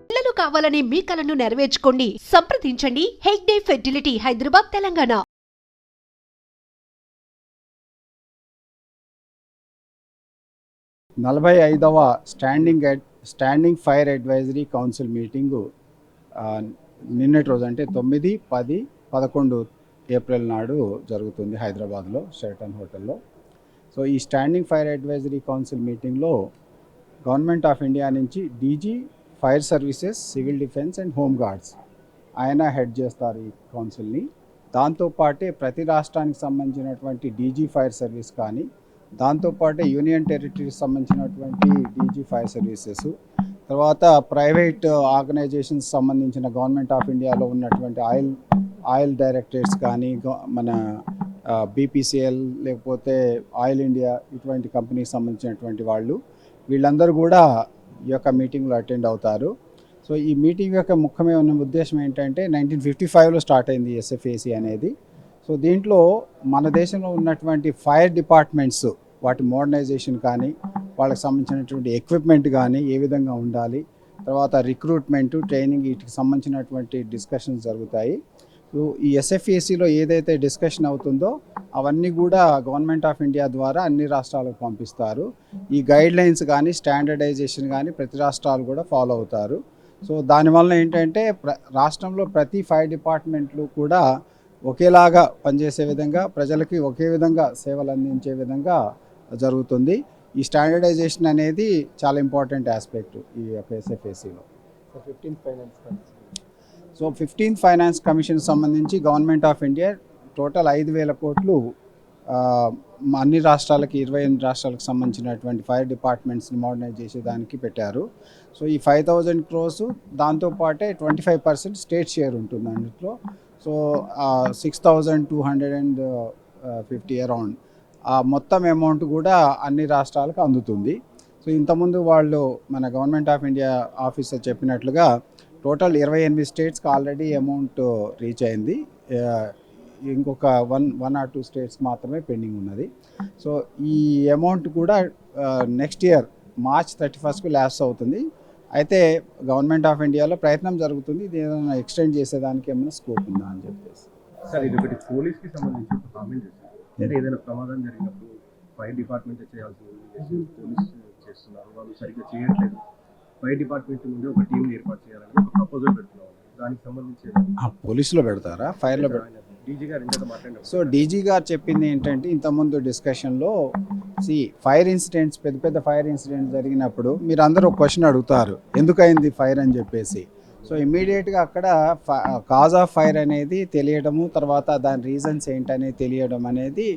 పిల్లలు కావాలనే మీ కలను నెరవేర్చుకోండి. సంప్రదించండి హెగ్డే ఫెర్టిలిటీ, హైదరాబాద్, తెలంగాణ. 45వ standing fire advisory council meeting నిన్నటి రోజు అంటే 9, 10, 11 ఏప్రిల్ నాడు జరుగుతుంది హైదరాబాద్లో షెరటన్ హోటల్లో. సో ఈ స్టాండింగ్ ఫైర్ అడ్వైజరీ కౌన్సిల్ మీటింగ్లో గవర్నమెంట్ ఆఫ్ ఇండియా నుంచి DG fire services, civil defence and home guards ఆయన హెడ్ చేస్తారు ఈ కౌన్సిల్ని. దాంతోపాటే ప్రతి రాష్ట్రానికి సంబంధించినటువంటి డీజీ ఫైర్ సర్వీస్ కానీ, దాంతోపాటే యూనియన్ టెరిటరీకి సంబంధించినటువంటి డీజీ ఫైర్ సర్వీసెస్, తర్వాత ప్రైవేట్ ఆర్గనైజేషన్స్ సంబంధించిన గవర్నమెంట్ ఆఫ్ ఇండియాలో ఉన్నటువంటి ఆయిల్ డైరెక్టరేట్స్ కానీ, మన బీపీసీఎల్ లేకపోతే ఆయిల్ ఇండియా ఇటువంటి కంపెనీకి సంబంధించినటువంటి వీళ్ళందరూ కూడా ఈ యొక్క మీటింగ్లో అటెండ్ అవుతారు. సో ఈ మీటింగ్ యొక్క ముఖ్యమైన ఉద్దేశం ఏంటంటే 1955లో స్టార్ట్ అయింది ఎస్ఎఫ్ఏసి అనేది. సో దీంట్లో మన దేశంలో ఉన్నటువంటి ఫైర్ డిపార్ట్మెంట్స్ వాటి మోడర్నైజేషన్ కానీ, వాళ్ళకి సంబంధించినటువంటి ఎక్విప్మెంట్ కానీ ఏ విధంగా ఉండాలి, తర్వాత రిక్రూట్మెంట్, ట్రైనింగ్, వీటికి సంబంధించినటువంటి డిస్కషన్స్ జరుగుతాయి. సో ఈ ఎస్ఎఫ్ఏసిలో ఏదైతే డిస్కషన్ అవుతుందో అవన్నీ కూడా గవర్నమెంట్ ఆఫ్ ఇండియా ద్వారా అన్ని రాష్ట్రాలకు పంపిస్తారు. ఈ గైడ్లైన్స్ కానీ, స్టాండర్డైజేషన్ కానీ ప్రతి రాష్ట్రాలు కూడా ఫాలో అవుతారు. సో దానివల్ల ఏంటంటే రాష్ట్రంలో ప్రతి ఫైర్ డిపార్ట్మెంట్లు కూడా ఒకేలాగా పనిచేసే విధంగా, ప్రజలకి ఒకే విధంగా సేవలు అందించే విధంగా జరుగుతుంది. ఈ స్టాండర్డైజేషన్ అనేది చాలా ఇంపార్టెంట్ ఆస్పెక్ట్ ఈ యొక్క ఎస్ఎఫ్ఏసిలో. సో 15th ఫైనాన్స్ కమిషన్ సంబంధించి గవర్నమెంట్ ఆఫ్ ఇండియా టోటల్ 5,000 కోట్లు అన్ని రాష్ట్రాలకి, 28 రాష్ట్రాలకు సంబంధించినటువంటి ఫైర్ డిపార్ట్మెంట్స్ని మోడర్నైజ్ చేసేదానికి పెట్టారు. సో ఈ 5,000 crores దాంతోపాటే 25% స్టేట్ షేర్ ఉంటుంది అన్నింటిలో. సో 6,250 అరౌండ్ ఆ మొత్తం అమౌంట్ కూడా అన్ని రాష్ట్రాలకు అందుతుంది. సో ఇంతకుముందు మన గవర్నమెంట్ ఆఫ్ ఇండియా ఆఫీసర్ చెప్పినట్లుగా టోటల్ 28 స్టేట్స్కి ఆల్రెడీ అమౌంట్ రీచ్ అయింది. ఇంకొక 1 or 2 స్టేట్స్ మాత్రమే పెండింగ్ ఉన్నది. సో ఈ అమౌంట్ కూడా next year March 31st lapse అవుతుంది. అయితే గవర్నమెంట్ ఆఫ్ ఇండియాలో ప్రయత్నం జరుగుతుంది, ఇది ఏదైనా ఎక్స్టెండ్ చేసేదానికి ఏమైనా స్కోప్ ఉందా అని చెప్పేసి. సార్ ఇది ఒకటి పోలీస్కి సంబంధించి ఒక కామెంట్ చేశారు. ఏదైనా ప్రమాదం జరిగినప్పుడు ఫైర్ డిపార్ట్మెంట్ చేయాల్సింది పోలీస్ చేస్తున్నారు, వాళ్ళు సరిగ్గా చేయట్లేదు, ఫైర్ డిపార్ట్మెంట్ నుండి ఒక టీంని ఏర్పాటు చేయాలని ఒక ప్రపోజల్ పెడుతున్నారు. దానికి సంబంధించి పోలీసులో పెడతారా, ఫైర్లో పెడతారా? డీజీ గారు ఇందాక మాట్లాడారు. సో డీజీ గారు చెప్పింది ఏంటంటే ఇంతకుముందు డిస్కషన్లో ఫైర్ ఇన్సిడెంట్స్, పెద్ద ఫైర్ ఇన్సిడెంట్స్ జరిగినప్పుడు మీరు అందరూ ఒక క్వశ్చన్ అడుగుతారు, ఎందుకైంది ఫైర్ అని చెప్పేసి. సో ఇమ్మీడియట్గా అక్కడ కాజ్ ఆఫ్ ఫైర్ అనేది తెలియడము, తర్వాత దాని రీజన్స్ ఏంటనేది తెలియడం అనేది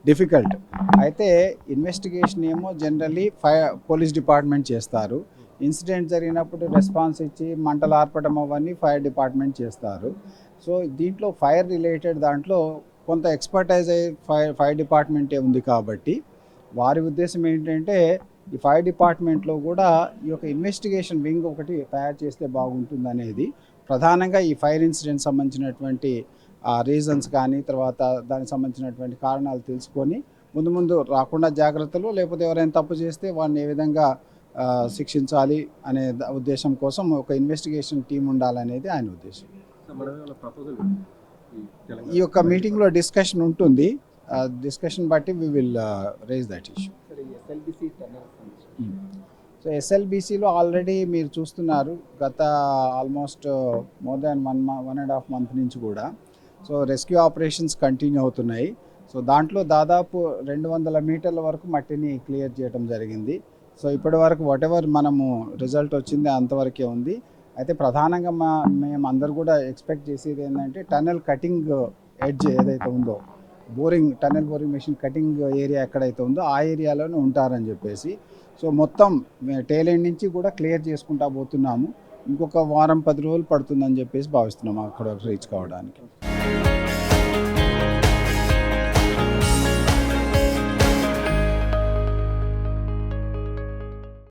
డిఫికల్ట్. అయితే ఇన్వెస్టిగేషన్ ఏమో జనరల్లీ పోలీస్ డిపార్ట్మెంట్ చేస్తారు. ఇన్సిడెంట్ జరిగినప్పుడు రెస్పాన్స్ ఇచ్చి మంటలు ఆర్పడం అవన్నీ ఫైర్ డిపార్ట్మెంట్ చేస్తారు. సో దీంట్లో ఫైర్ రిలేటెడ్ దాంట్లో కొంత ఎక్స్పర్టైజ్ ఫైర్ డిపార్ట్మెంటే ఉంది కాబట్టి వారి ఉద్దేశం ఏంటంటే ఈ ఫైర్ డిపార్ట్మెంట్లో కూడా ఈ యొక్క ఇన్వెస్టిగేషన్ వింగ్ ఒకటి తయారు చేస్తే బాగుంటుంది అనేది. ప్రధానంగా ఈ ఫైర్ ఇన్సిడెంట్ సంబంధించినటువంటి రీజన్స్ కానీ, తర్వాత దానికి సంబంధించినటువంటి కారణాలు తెలుసుకొని ముందు రాకుండా జాగ్రత్తలు, లేకపోతే ఎవరైనా తప్పు చేస్తే వాడిని ఏ విధంగా శిక్షించాలి అనే ఉద్దేశం కోసం ఒక ఇన్వెస్టిగేషన్ టీం ఉండాలనేది ఆయన ఉద్దేశం. ఈ యొక్క మీటింగ్లో డిస్కషన్ ఉంటుంది, డిస్కషన్ బట్టి we will raise that issue. So ఎస్ఎల్బీసీలో ఆల్రెడీ మీరు చూస్తున్నారు, గత ఆల్మోస్ట్ మోర్ దాన్ 1.5 month నుంచి కూడా సో రెస్క్యూ ఆపరేషన్స్ కంటిన్యూ అవుతున్నాయి. సో దాంట్లో దాదాపు 200 మీటర్ల వరకు మట్టిని క్లియర్ చేయడం జరిగింది. సో ఇప్పటి వరకు వాటెవర్ మనము రిజల్ట్ వచ్చింది అంతవరకే ఉంది. అయితే ప్రధానంగా మేము అందరు కూడా ఎక్స్పెక్ట్ చేసేది ఏంటంటే టన్నెల్ కటింగ్ ఎడ్జ్ ఏదైతే ఉందో, tunnel boring machine cutting area ఎక్కడైతే ఉందో ఆ ఏరియాలోనే ఉంటారని చెప్పేసి. సో మొత్తం టేల్ ఎండ్ నుంచి కూడా క్లియర్ చేసుకుంటా పోతున్నాము. ఇంకొక 1-10 రోజులు పడుతుందని చెప్పేసి భావిస్తున్నాము అక్కడ రీచ్ కావడానికి.